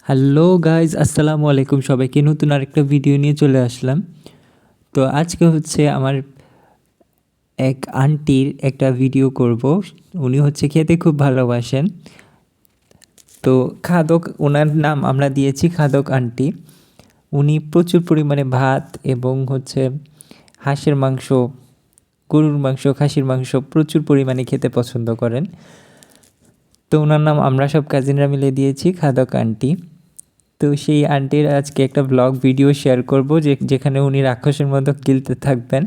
Hello guys, আসসালামু আলাইকুম। সবাইকে নতুন আরেকটা ভিডিও নিয়ে চলে আসলাম। তো আজকে হচ্ছে আমার এক আন্টির একটা ভিডিও করব। উনি হচ্ছে খেতে খুব ভালোবাসেন। তো খাদক, ওনার নাম আমরা দিয়েছি খাদক আন্টি। উনি প্রচুর পরিমাণে ভাত এবং হচ্ছে হাঁসের মাংস, গরুর মাংস, খাসির মাংস প্রচুর পরিমাণে খেতে পছন্দ করেন। তো ওনার নাম আমরা সব কাজিনরা মিলে দিয়েছি খাদক আন্টি। তো সেই আন্টির আজকে একটা ব্লগ ভিডিও শেয়ার করব, যেখানে উনি রাক্ষসের মতো গিলতে থাকবেন।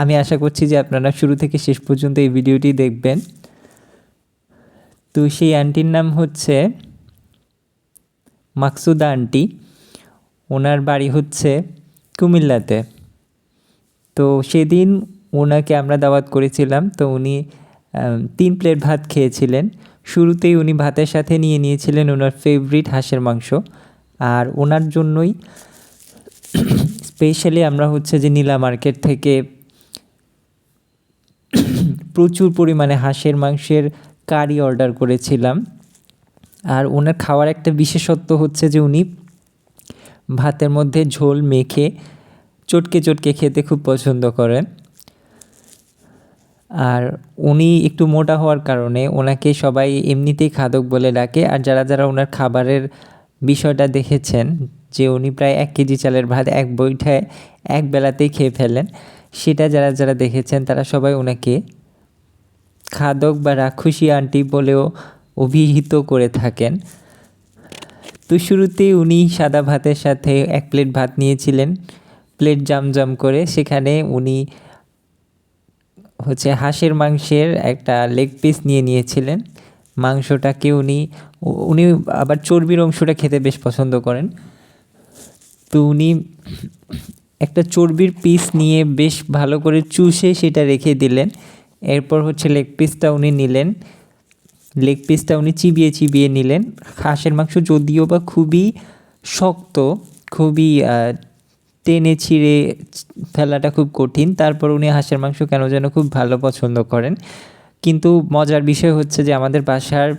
আমি আশা করছি যে আপনারা শুরু থেকে শেষ পর্যন্ত এই ভিডিওটি দেখবেন। তো সেই আন্টির নাম হচ্ছে মাকসুদা আন্টি। ওনার বাড়ি হচ্ছে কুমিল্লাতে। তো সেদিন ওনাকে আমরা দাওয়াত করেছিলাম। তো উনি 3 প্লেট ভাত খেয়েছিলেন। শুরুতেই উনি ভাতের সাথে নিয়েছিলেন ওনার ফেভারিট হাঁসের মাংস। আর ওনার জন্যই স্পেশালি আমরা হচ্ছে যে নীলা মার্কেট থেকে প্রচুর পরিমাণে হাঁসের মাংসের কারি অর্ডার করেছিলাম। আর ওনার খাওয়ার একটা বিশেষত্ব হচ্ছে যে উনি ভাতের মধ্যে ঝোল মেখে চটকে চটকে খেতে খুব পছন্দ করেন। আর উনি একটু মোটা হওয়ার কারণে ওনাকে সবাই এমনিতেই খাদক বলে ডাকে। আর যারা ওনার খাবারের বিষয়টা দেখেছেন, যে উনি প্রায় 1 কেজি চালের ভাত এক বৈঠায় এক বেলাতেই খেয়ে ফেলেন, সেটা যারা দেখেছেন তারা সবাই ওনাকে খাদক বা রাক্ষসী আন্টি বলেও অভিহিত করে থাকেন। তো শুরুতেই উনি সাদা ভাতের সাথে 1 প্লেট ভাত নিয়েছিলেন, প্লেট জাম করে। সেখানে উনি হচ্ছে হাঁসের মাংসের একটা লেগ পিস নিয়েছিলেন। মাংসটাকে উনি আবার চর্বির অংশটা খেতে বেশ পছন্দ করেন। তো উনি একটা চর্বির পিস নিয়ে বেশ ভালো করে চুষে সেটা রেখে দিলেন। এরপর হচ্ছে লেগ পিসটা উনি নিলেন। লেগ পিসটা উনি চিবিয়ে নিলেন। হাঁসের মাংস যদিও বা খুবই শক্ত, খুবই টেনে ছিঁড়ে ফেলাটা খুব কঠিন, তারপর উনি হাঁসের মাংস কেন যেন খুব ভালো পছন্দ করেন। কিন্তু মজার বিষয় হচ্ছে যে আমাদের বাসার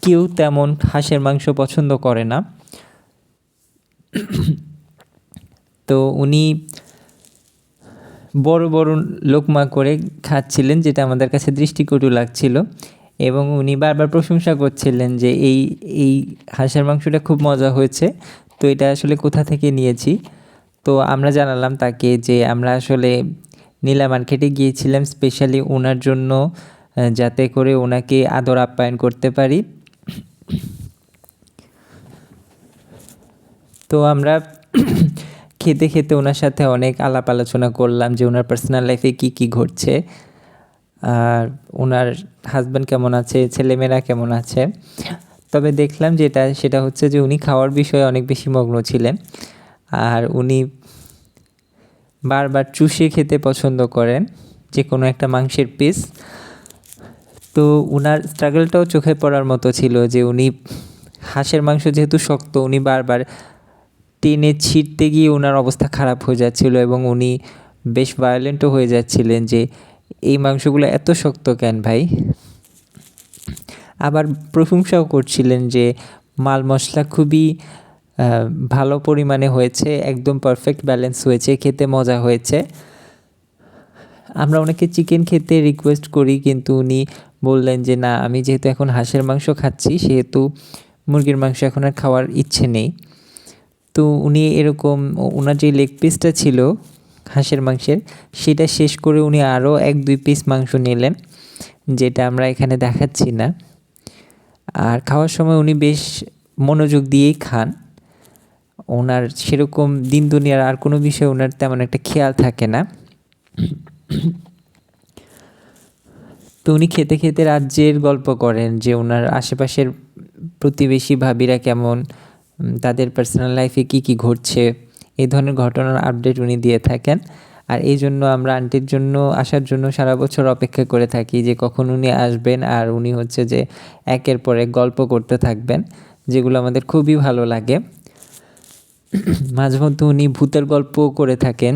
কেউ তেমন হাঁসের মাংস পছন্দ করে না। তো উনি বড় লোকমা করে খাচ্ছিলেন, যেটা আমাদের কাছে দৃষ্টিকটু লাগছিল। এবং উনি বারবার প্রশংসা করছিলেন যে এই হাঁসের মাংসটা খুব মজা হয়েছে। তো এটা আসলে কোথা থেকে নিয়েছি। তো আমরা জানালাম তাকে যে আমরা আসলে নীলা মার্কেটে গিয়েছিলাম স্পেশালি ওনার জন্য, যাতে করে ওনাকে আদর আপ্যায়ন করতে পারি। তো আমরা খেতে ওনার সাথে অনেক আলাপ আলোচনা করলাম যে ওনার পার্সোনাল লাইফে কী ঘটছে, আর ওনার হাজব্যান্ড কেমন আছে, ছেলেমেয়েরা কেমন আছে। তবে দেখলাম সেটা হচ্ছে যে উনি খাওয়ার বিষয়ে অনেক বেশি মগ্ন ছিলেন। আর উনি বারবার চুষে খেতে পছন্দ করেন যে কোনো একটা মাংসের পিস। তো উনার স্ট্রাগলটাও চোখে পড়ার মতো ছিল, যে উনি হাঁসের মাংস যেহেতু শক্ত, উনি বারবার টেনে ছিঁড়তে গিয়ে ওনার অবস্থা খারাপ হয়ে যাচ্ছিল এবং উনি বেশ ভায়োলেন্টও হয়ে যাচ্ছিলেন যে এই মাংসগুলো এত শক্ত কেন ভাই। আবার প্রশংসাও করছিলেন যে মাল মশলা খুবই ভালো পরিমাণে হয়েছে, একদম পারফেক্ট ব্যালেন্স হয়েছে, খেতে মজা হয়েছে। আমরা ওনাকে চিকেন খেতে রিকোয়েস্ট করি, কিন্তু উনি বললেন যে না, আমি যেহেতু এখন হাঁসের মাংস খাচ্ছি সেহেতু মুরগির মাংস এখন আর খাওয়ার ইচ্ছে নেই। তো উনি এরকম ওনার যে লেগ পিসটা ছিল হাঁসের মাংসের, সেটা শেষ করে উনি আরও 1-2 পিস মাংস নিলেন, যেটা আমরা এখানে দেখাচ্ছি না। আর খাওয়ার সময় উনি বেশ মনোযোগ দিয়েই খান। ওনার সেরকম দিন দুনিয়ার আর কোনো বিষয়ে ওনার তেমন একটা খেয়াল থাকে না। তো উনি খেতে রাজ্যের গল্প করেন যে ওনার আশেপাশের প্রতিবেশী ভাবিরা কেমন, তাদের পার্সোনাল লাইফে কী ঘটছে, এই ধরনের ঘটনার আপডেট উনি দিয়ে থাকেন। আর এই জন্য আমরা আন্টির জন্য আসার জন্য সারা বছর অপেক্ষা করে থাকি যে কখন উনি আসবেন। আর উনি হচ্ছে যে একের পর এক গল্প করতে থাকবেন, যেগুলো আমাদের খুবই ভালো লাগে। মাঝে মধ্যে উনি ভূতের গল্পও করে থাকেন।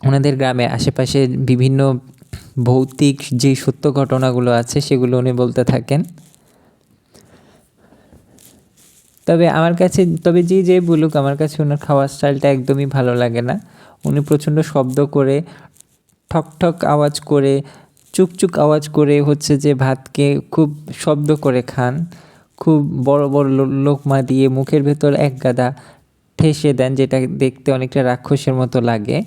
ওনাদের গ্রামের আশেপাশে বিভিন্ন ভৌতিক যে সত্য ঘটনাগুলো আছে সেগুলো উনি বলতে থাকেন। তবে আমার কাছে যে বলুক, আমার কাছে ওনার খাওয়ার স্টাইলটা একদমই ভালো লাগে না। উনি প্রচণ্ড শব্দ করে, ঠক ঠক আওয়াজ করে, চুকচুক আওয়াজ করে হচ্ছে যে ভাতকে খুব শব্দ করে খান। খুব বড় বড় লোকমা দিয়ে মুখের ভেতর এক গাদা ঠেসে দেন, যেটা দেখতে অনেকটা রাক্ষসের মতো লাগে।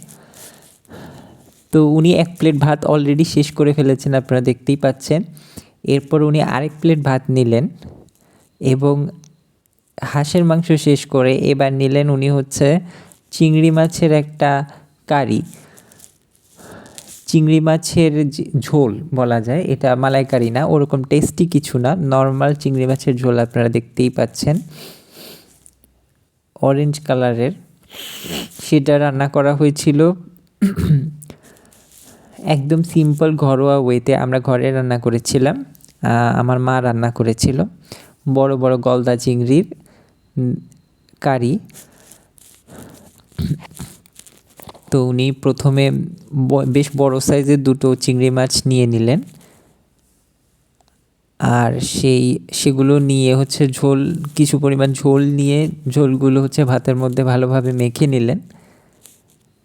তো উনি এক প্লেট ভাত অলরেডি শেষ করে ফেলেছেন, আপনারা দেখতেই পাচ্ছেন। এরপর উনি আরেক প্লেট ভাত নিলেন এবং হাঁসের মাংস শেষ করে এবার নিলেন উনি হচ্ছে চিংড়ি মাছের একটা কারি। চিংড়ি মাছের ঝোল বলা যায়, এটা মালাইকারি না, ওরকম টেস্টি কিছু না, নর্মাল চিংড়ি মাছের ঝোল। আপনারা দেখতেই পাচ্ছেন অরেঞ্জ কালারের। সেটা রান্না করা হয়েছিল একদম সিম্পল ঘরোয়া ওয়েতে। আমরা ঘরে রান্না করেছিলাম, আমার মা রান্না করেছিল বড় বড় গলদা চিংড়ির কারি। তো উনি প্রথমে বেশ বড় সাইজের দুটো চিংড়ি মাছ নিয়ে নিলেন, আর সেগুলো নিয়ে হচ্ছে ঝোল, কিছু পরিমাণ ঝোল নিয়ে ঝোলগুলো হচ্ছে ভাতের মধ্যে ভালোভাবে মেখে নিলেন।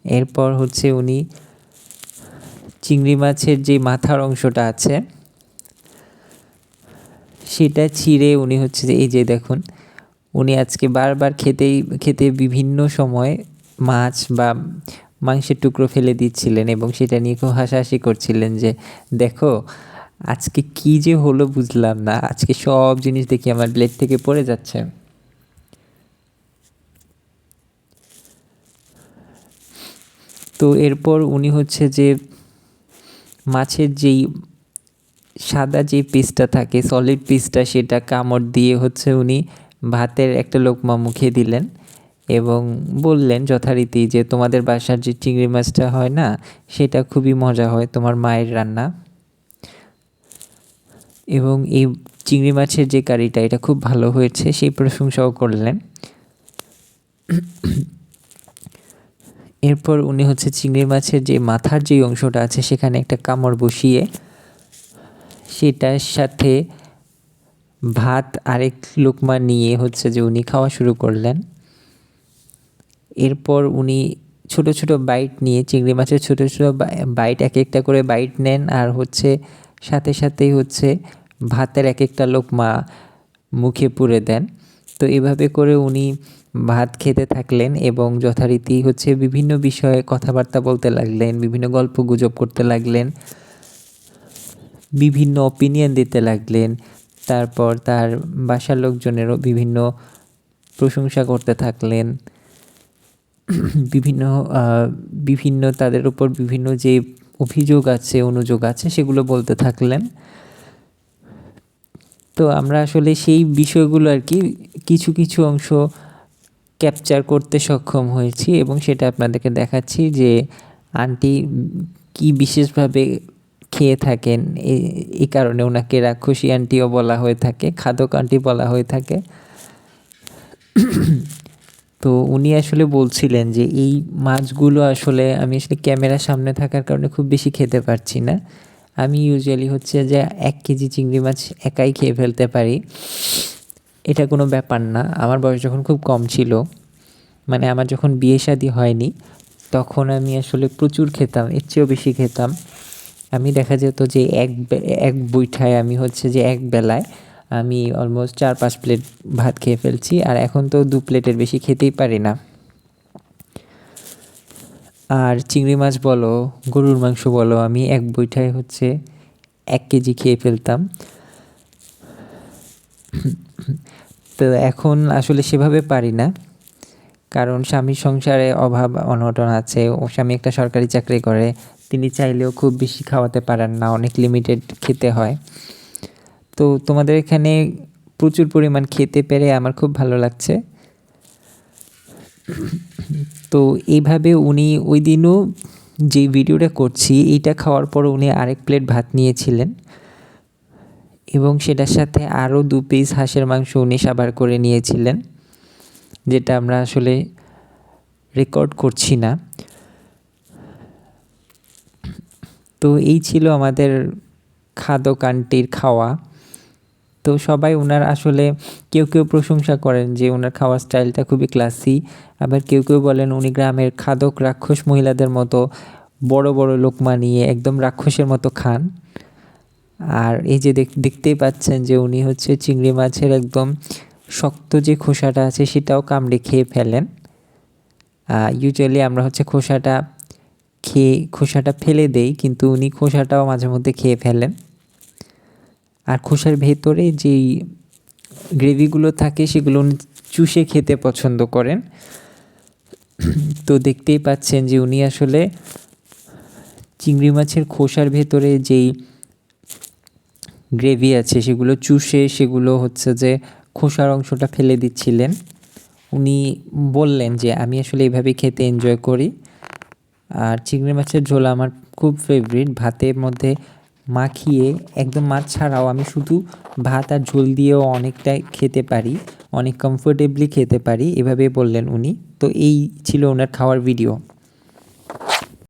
এরপর হচ্ছে উনি চিংড়ি মাছের যে মাথার অংশটা আছে সেটা ছিঁড়ে উনি হচ্ছে যে, এই যে দেখুন, উনি আজকে বারবার খেতে বিভিন্ন সময় মাছ বা মাংসের টুকরো ফেলে দিচ্ছিলেন এবং সেটা নিয়ে খুব হাসাহাসি করছিলেন যে দেখো আজকে কি যে হলো বুঝলাম না, আজকে সব জিনিস দেখি আমার প্লেট থেকে পড়ে যাচ্ছে। তো এরপর উনি হচ্ছে যে মাছের যেই সাদা যে পিসটা থাকে, সলিড পিসটা, সেটা কামড় দিয়ে হচ্ছে উনি ভাতের একটা লোকমা মুখে দিলেন এবং বললেন যথারীতি যে তোমাদের বাসার যে চিংড়ি মাছটা হয় না, সেটা খুবই মজা হয়, তোমার মায়ের রান্না। এবং এই চিংড়ি মাছের যে কারিটা, এটা খুব ভালো হয়েছে, সেই প্রশংসাও করলেন। এরপর উনি হচ্ছে চিংড়ি মাছের যে মাথার যে অংশটা আছে সেখানে একটা কামড় বসিয়ে সেটার সাথে ভাত আরেক লোকমা নিয়ে হচ্ছে যে উনি খাওয়া শুরু করলেন। এরপর উনি ছোট ছোট বাইট নিয়ে, চিংড়ি মাছের ছোট ছোট বাইট, এক একটা করে বাইট নেন, আর হচ্ছে সাথে সাথেই হচ্ছে ভাতের এক একটা লোকমা মুখে পুরে দেন। তো এভাবে করে উনি ভাত খেতে থাকলেন এবং যথারীতি হচ্ছে বিভিন্ন বিষয়ে কথাবার্তা বলতে লাগলেন, বিভিন্ন গল্প গুজব করতে লাগলেন, বিভিন্ন অপিনিয়ন দিতে লাগলেন। তারপর তার বাসার লোকজনেরও বিভিন্ন প্রশংসা করতে থাকলেন, বিভিন্ন তাদের উপর বিভিন্ন যে অভিযোগ আছে, অনুযোগ আছে, সেগুলো বলতে থাকলেন। তো আমরা আসলে সেই বিষয়গুলো আর কি কিছু কিছু অংশ ক্যাপচার করতে সক্ষম হয়েছি এবং সেটা আপনাদেরকে দেখাচ্ছি যে আন্টি কি বিশেষভাবে খেয়ে থাকেন। এই কারণে ওনাকে রাক্ষসী আন্টিও বলা হয়ে থাকে, খাদক আন্টি বলা হয়ে থাকে। তো উনি আসলে বলছিলেন যে এই মাছগুলো আসলে আমি আসলে ক্যামেরার সামনে থাকার কারণে খুব বেশি খেতে পারছি না। আমি ইউজুয়ালি হচ্ছে যে 1 কেজি চিংড়ি মাছ একাই খেয়ে ফেলতে পারি, এটা কোনো ব্যাপার না। আমার বয়স যখন খুব কম ছিল, মানে আমার যখন বিয়ে শাদী হয়নি, তখন আমি আসলে প্রচুর খেতাম, এর চেয়েও বেশি খেতাম। আমি দেখা যেত যে এক বৈঠায় আমি হচ্ছে যে এক বেলায় আমি অলমোস্ট 4-5 প্লেট ভাত খেয়ে ফেলছি, আর এখন তো 2 প্লেটের বেশি খেতেই পারি না। আর চিংড়ি মাছ বলো, গরুর মাংস বলো, আমি এক বৈঠায় হচ্ছে 1 কেজি খেয়ে ফেলতাম। তো এখন আসলে সেভাবে পারি না, কারণ স্বামীর সংসারে অভাব অনটন আছে। ও স্বামী একটা সরকারি চাকরি করে, তিনি চাইলেও খুব বেশি খাওয়াতে পারেন না, অনেক লিমিটেড খেতে হয়। তো তোমাদের এখানে প্রচুর পরিমাণ খেতে পেরে আমার খুব ভালো লাগছে। তো এইভাবে উনি ওই দিনও যে ভিডিওটা করছি, এইটা খাওয়ার পর উনি আরেক প্লেট ভাত নিয়েছিলেন এবং সেটার সাথে আরও 2 পিস হাঁসের মাংস উনি সাবার করে নিয়েছিলেন, যেটা আমরা আসলে রেকর্ড করছি না। তো এই ছিল আমাদের খাদক আন্টির খাওয়া। তো সবাই ওনার আসলে কেউ কেউ প্রশংসা করেন যে ওনার খাওয়ার স্টাইলটা খুবই ক্লাসি, আবার কেউ কেউ বলেন উনি গ্রামের খাদক রাক্ষস মহিলাদের মতো বড় বড় লোকমা নিয়ে একদম রাক্ষসের মতো খান। আর এই যে দেখতেই পাচ্ছেন যে উনি হচ্ছে চিংড়ি মাছের একদম শক্ত যে খোসাটা আছে সেটাও কামড়ে খেয়ে ফেলেন। ইউজুয়ালি আমরা হচ্ছে খোসাটা ফেলে দেই, কিন্তু উনি খোসাটাও মাঝে মধ্যে খেয়ে ফেলেন। আর খোসার ভেতরে যেই গ্রেভিগুলো থাকে সেগুলো উনি চুষে খেতে পছন্দ করেন। তো দেখতেই পাচ্ছেন যে উনি আসলে চিংড়ি মাছের খোসার ভেতরে যেই গ্রেভি আছে সেগুলো চুষে সেগুলো হচ্ছে যে খোসার অংশটা ফেলে দিচ্ছিলেন। উনি বললেন যে আমি আসলে এইভাবে খেতে এনজয় করি। আর চিংড়ি মাছের ঝোল আমার খুব ফেভারিট, ভাতের মধ্যে মাখিয়ে একদম মাছ ছাড়াও আমি শুধু ভাত আর ঝোল দিয়েও অনেকটা খেতে পারি, অনেক কমফোর্টেবলি খেতে পারি, এভাবে বললেন উনি। তো এই ছিল ওনার খাওয়ার ভিডিও।